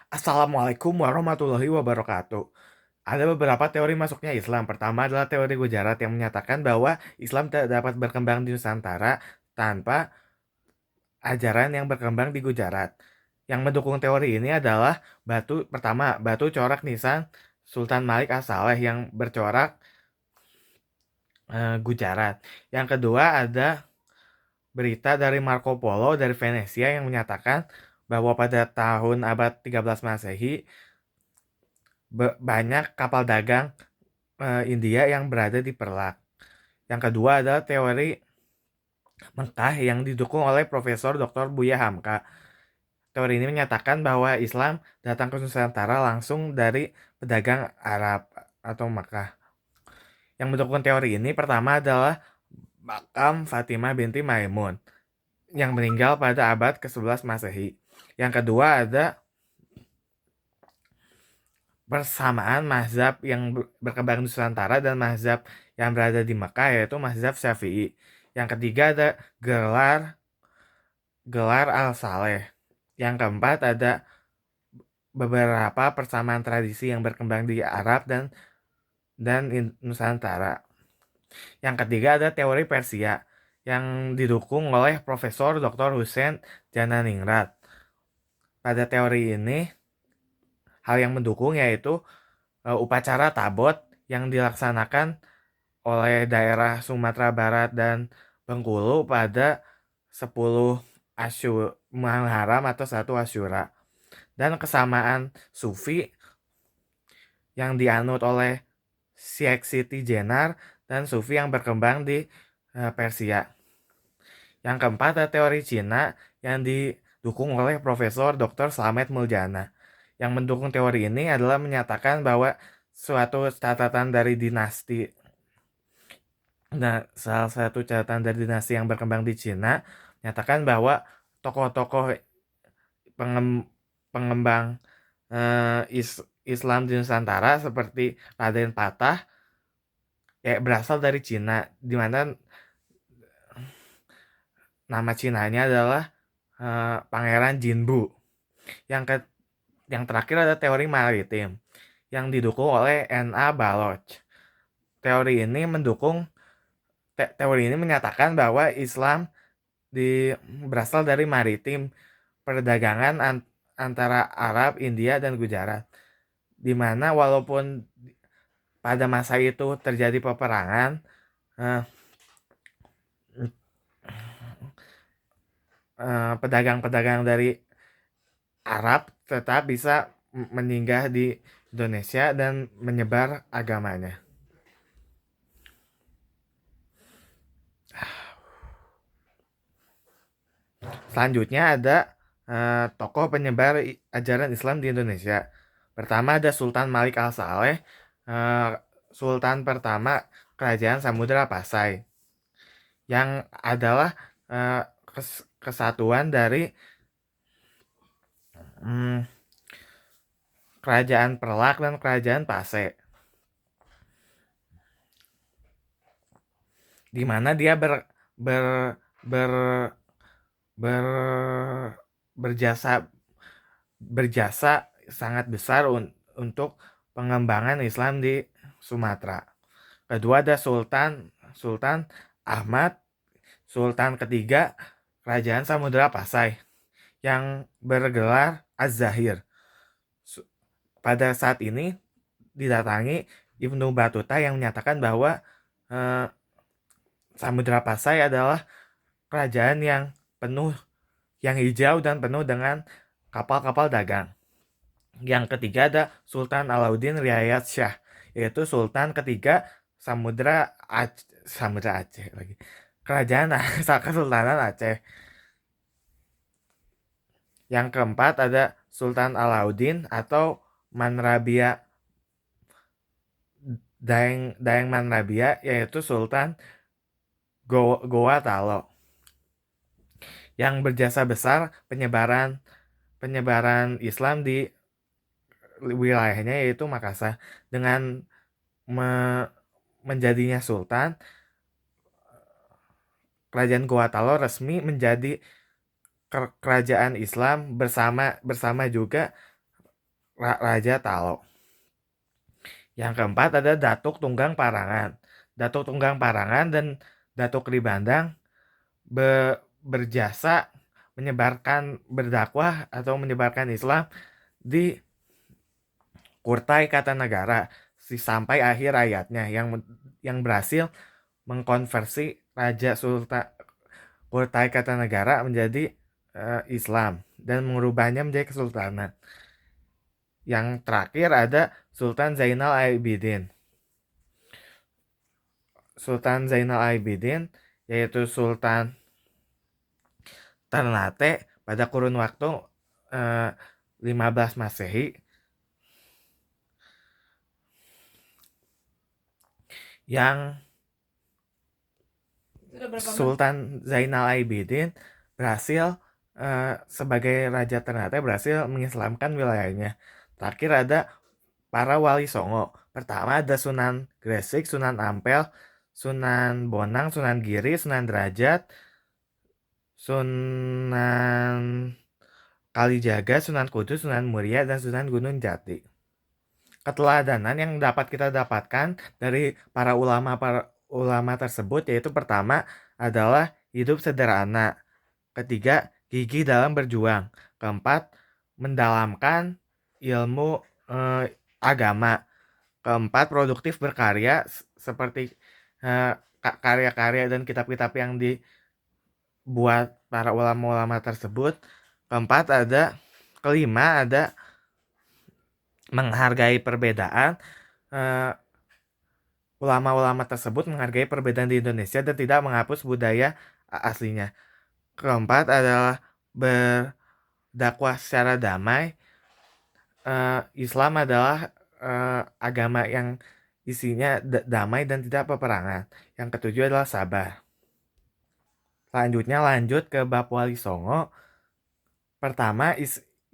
Assalamualaikum warahmatullahi wabarakatuh. Ada beberapa teori masuknya Islam. Pertama adalah teori Gujarat yang menyatakan bahwa Islam tidak dapat berkembang di Nusantara tanpa ajaran yang berkembang di Gujarat. Yang mendukung teori ini adalah batu corak nisan Sultan Malik As-Saleh yang bercorak Gujarat. Yang kedua ada berita dari Marco Polo dari Venesia yang menyatakan bahwa pada tahun abad 13 Masehi banyak kapal dagang India yang berada di Perlak. Yang kedua adalah teori Mekah yang didukung oleh Profesor Dr. Buya Hamka. Teori ini menyatakan bahwa Islam datang ke Nusantara langsung dari pedagang Arab atau Mekah. Yang mendukung teori ini pertama adalah makam Fatimah binti Maimun yang meninggal pada abad ke-11 Masehi. Yang kedua ada persamaan mazhab yang berkembang di Nusantara dan mazhab yang berada di Mekah yaitu mazhab Syafi'i. Yang ketiga ada gelar gelar Al-Saleh. Yang keempat ada beberapa persamaan tradisi yang berkembang di Arab dan Nusantara. Yang ketiga ada teori Persia yang didukung oleh Profesor Dr. Hussein Jananingrat. Pada teori ini hal yang mendukung yaitu upacara tabot yang dilaksanakan oleh daerah Sumatera Barat dan Bengkulu pada 10 Muharram atau 1 Asyura. Dan kesamaan Sufi yang dianut oleh Syekh Siti Jenar dan Sufi yang berkembang di Persia. Yang keempat ada teori Cina yang didukung oleh Profesor Dr. Slamet Muljana. Yang mendukung teori ini adalah menyatakan bahwa suatu catatan dari dinasti salah satu catatan dari dinasti yang berkembang di Cina menyatakan bahwa tokoh-tokoh pengembang Islam di Nusantara seperti Raden Patah berasal dari Cina, di mana nama Cinanya adalah Pangeran Jinbu. Yang terakhir ada teori maritim yang didukung oleh N.A. Baloch. Teori ini menyatakan bahwa Islam berasal dari maritim, perdagangan antara Arab, India, dan Gujarat. Di mana walaupun pada masa itu terjadi peperangan, pedagang-pedagang dari Arab tetap bisa meninggal di Indonesia dan menyebar agamanya. Selanjutnya ada tokoh penyebar ajaran Islam di Indonesia. Pertama ada Sultan Malik Al-Saleh, Sultan pertama Kerajaan Samudra Pasai, yang adalah kesatuan dari Kerajaan Perlak dan Kerajaan Pasai, di mana dia berjasa sangat besar untuk pengembangan Islam di Sumatera. Kedua ada Sultan Ahmad, Sultan ketiga Kerajaan Samudra Pasai yang bergelar Az-Zahir. Pada saat ini didatangi Ibnu Battuta yang menyatakan bahwa Samudra Pasai adalah kerajaan yang hijau dan penuh dengan kapal-kapal dagang. Yang ketiga ada Sultan Alauddin Riayat Shah, yaitu Sultan ketiga Samudra Aceh lagi. Kerajaan Kesultanan Aceh. Yang keempat ada Sultan Alauddin atau Manrabia Daeng Manrabia, yaitu Sultan Goa Talo, yang berjasa besar penyebaran Islam di wilayahnya yaitu Makassar. Dengan menjadinya sultan, Kerajaan Goa Talo resmi menjadi kerajaan Islam bersama juga Raja Talo. Yang keempat ada Datuk Tunggang Parangan. Datuk Tunggang Parangan dan Datuk Ribandang berjasa menyebarkan berdakwah atau menyebarkan Islam di Kutai Kartanegara sampai akhir hayatnya yang berhasil mengkonversi Raja Sultan Kutai Kartanegara menjadi Islam dan mengubahnya menjadi kesultanan. Yang terakhir ada Sultan Zainal Abidin. Sultan Zainal Abidin yaitu Sultan Ternate pada kurun waktu 15 Masehi yang Sultan Zainal Abidin berhasil sebagai Raja Ternate berhasil mengislamkan wilayahnya. Terakhir ada para wali Songo. Pertama ada Sunan Gresik, Sunan Ampel, Sunan Bonang, Sunan Giri, Sunan Derajat, Sunan Kalijaga, Sunan Kudus, Sunan Muria, dan Sunan Gunung Jati. Keteladanan yang dapat kita dapatkan dari para ulama tersebut yaitu pertama adalah hidup sederhana, ketiga gigih dalam berjuang, keempat mendalamkan ilmu agama, keempat produktif berkarya seperti karya-karya dan kitab-kitab yang dibuat para ulama-ulama tersebut, kelima ada menghargai perbedaan. Ulama-ulama tersebut menghargai perbedaan di Indonesia dan tidak menghapus budaya aslinya. Keempat adalah berdakwah secara damai. Islam adalah agama yang isinya damai dan tidak peperangan. Yang ketujuh adalah sabar. Selanjutnya lanjut ke bab Wali Songo. Pertama,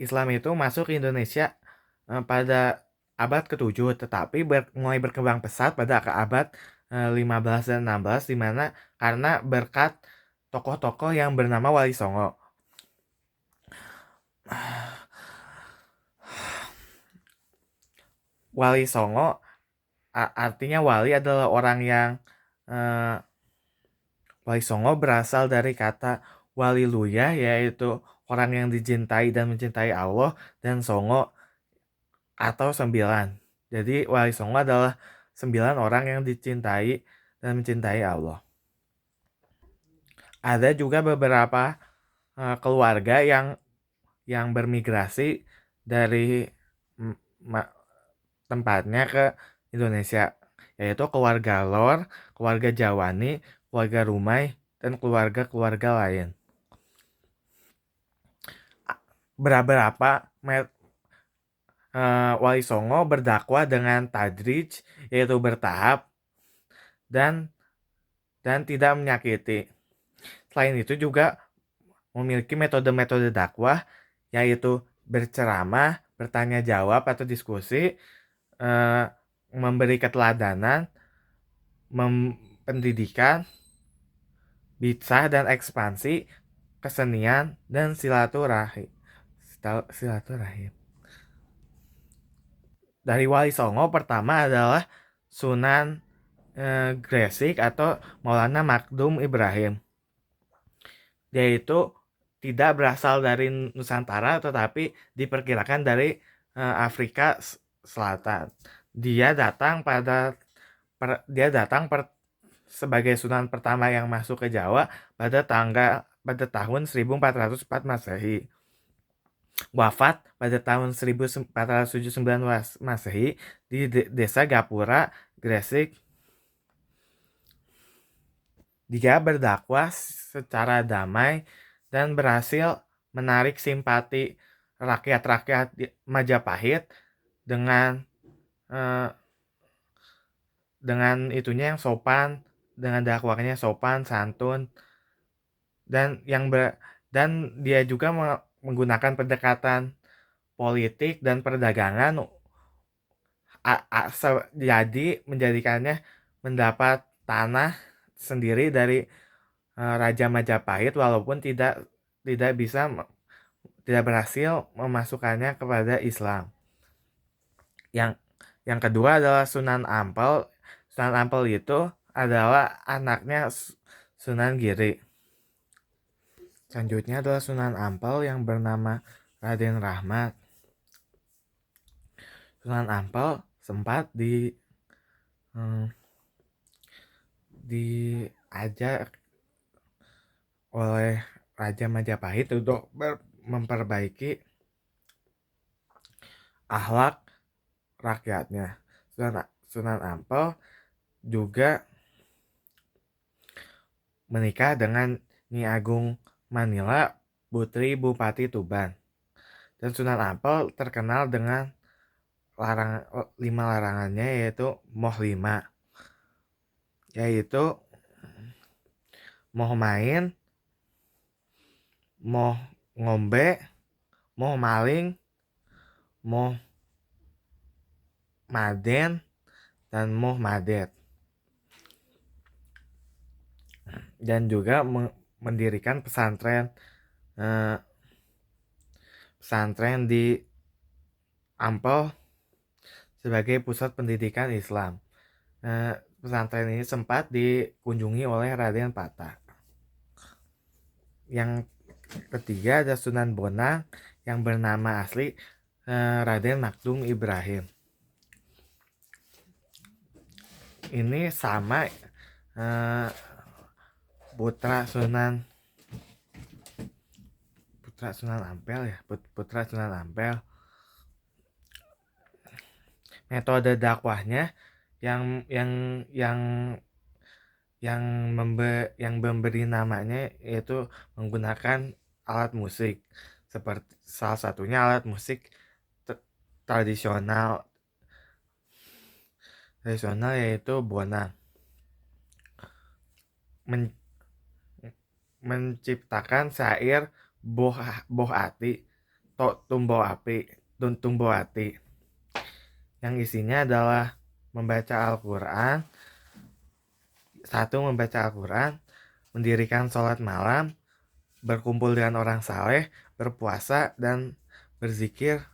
Islam itu masuk ke Indonesia pada abad ke-7, tetapi mulai berkembang pesat pada abad 15 dan 16, dimana karena berkat tokoh-tokoh yang bernama Wali Songo. Wali Songo artinya wali adalah orang yang Wali Songo berasal dari kata waliluya, yaitu orang yang dicintai dan mencintai Allah, dan Songo atau 9. Jadi Wali Songo adalah 9 orang yang dicintai dan mencintai Allah. Ada juga beberapa keluarga yang bermigrasi dari tempatnya ke Indonesia, yaitu keluarga Lor, keluarga Jawani, keluarga Rumai, dan keluarga-keluarga lain. Beberapa Wali Songo berdakwah dengan tadrij, yaitu bertahap dan tidak menyakiti. Selain itu juga memiliki metode-metode dakwah, yaitu berceramah, bertanya jawab atau diskusi, memberi keteladanan, pendidikan, bid'ah dan ekspansi, kesenian, dan silaturahim. Dari Wali Songo pertama adalah Sunan Gresik atau Maulana Makdum Ibrahim. Dia itu tidak berasal dari Nusantara tetapi diperkirakan dari Afrika Selatan. Dia datang sebagai Sunan pertama yang masuk ke Jawa pada tahun 1404 Masehi. Wafat pada tahun 1479 Masehi di desa Gapura, Gresik. Dia berdakwah secara damai dan berhasil menarik simpati rakyat-rakyat Majapahit dengan itunya yang sopan, dengan dakwahnya sopan, santun, dan dia juga menggunakan pendekatan politik dan perdagangan, jadi menjadikannya mendapat tanah sendiri dari Raja Majapahit walaupun tidak berhasil memasukkannya kepada Islam. Yang yang kedua adalah Sunan Ampel. Sunan Ampel itu adalah anaknya Sunan Giri. Selanjutnya adalah Sunan Ampel yang bernama Raden Rahmat. Sunan Ampel sempat diajak oleh Raja Majapahit untuk memperbaiki akhlak rakyatnya. Sunan Ampel juga menikah dengan Nyi Agung Manila, putri Bupati Tuban. Dan Sunan Ampel terkenal dengan 5 larangannya, yaitu moh 5, yaitu moh main, moh ngombe, moh maling, moh maden, dan moh madet. Dan juga mendirikan pesantren di Ampel sebagai pusat pendidikan Islam. Pesantren ini sempat dikunjungi oleh Raden Patah. Yang ketiga ada Sunan Bonang yang bernama asli Raden Makdum Ibrahim. Ini sama putra Sunan Ampel ya, putra Sunan Ampel. Metode dakwahnya yang memberi namanya yaitu menggunakan alat musik, seperti salah satunya alat musik tradisional yaitu bonang. Menciptakan syair boh ati tumbo ati yang isinya adalah membaca Al-Quran, mendirikan sholat malam, berkumpul dengan orang saleh, berpuasa, dan berzikir.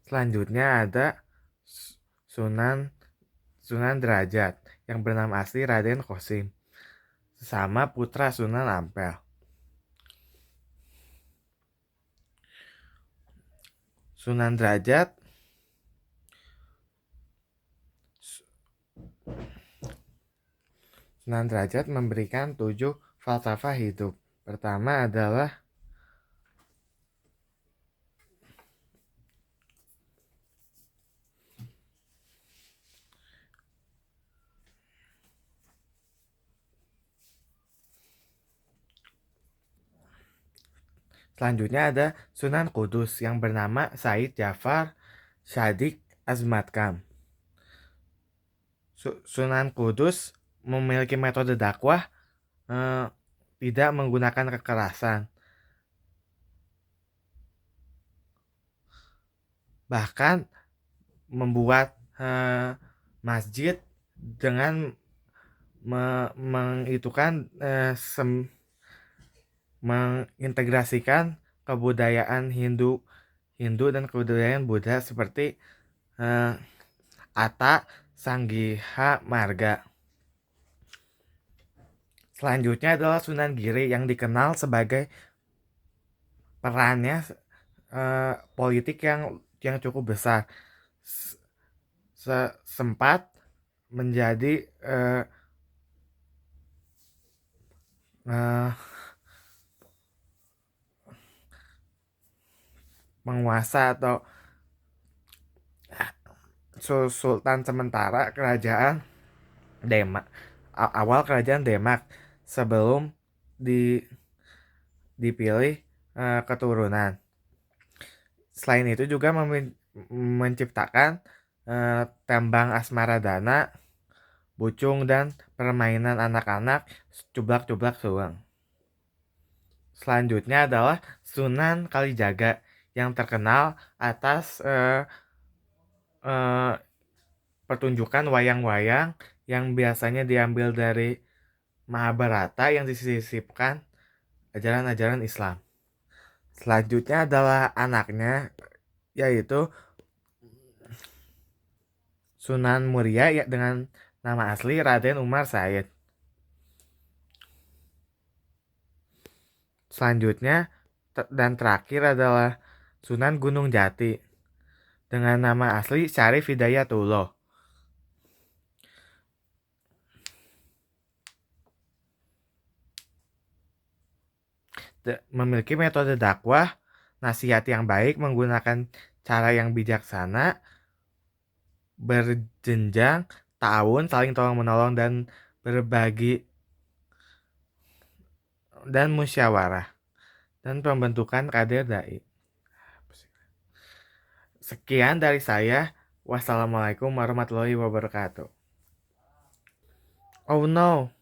Selanjutnya ada Sunan Derajat yang bernama asli Raden Qasim, sama putra Sunan Ampel. Sunan Derajat memberikan 7 falsafah hidup. Pertama adalah selanjutnya ada Sunan Kudus yang bernama Said Jafar Shadiq Azmatkam. Sunan Kudus memiliki metode dakwah tidak menggunakan kekerasan. Bahkan membuat masjid dengan mengintegrasikan kebudayaan Hindu dan kebudayaan Buddha seperti Atta Sanggiha Marga. Selanjutnya adalah Sunan Giri yang dikenal sebagai perannya politik yang cukup besar. Sempat menjadi penguasa atau sultan sementara kerajaan Demak, awal kerajaan Demak sebelum dipilih keturunan. Selain itu juga menciptakan tembang Asmaradana, Bucung, dan permainan anak-anak Cublak-Cublak Suweng. Selanjutnya adalah Sunan Kalijaga yang terkenal atas pertunjukan wayang-wayang yang biasanya diambil dari Mahabharata yang disisipkan ajaran-ajaran Islam. Selanjutnya adalah anaknya, yaitu Sunan Muria ya, dengan nama asli Raden Umar Said. Selanjutnya dan terakhir adalah Sunan Gunung Jati dengan nama asli Syarif Hidayatullah. Memiliki metode dakwah, nasihat yang baik menggunakan cara yang bijaksana, berjenjang, ta'awun, saling tolong menolong dan berbagi dan musyawarah dan pembentukan kader dai. Sekian dari saya. Wassalamualaikum warahmatullahi wabarakatuh. Oh no.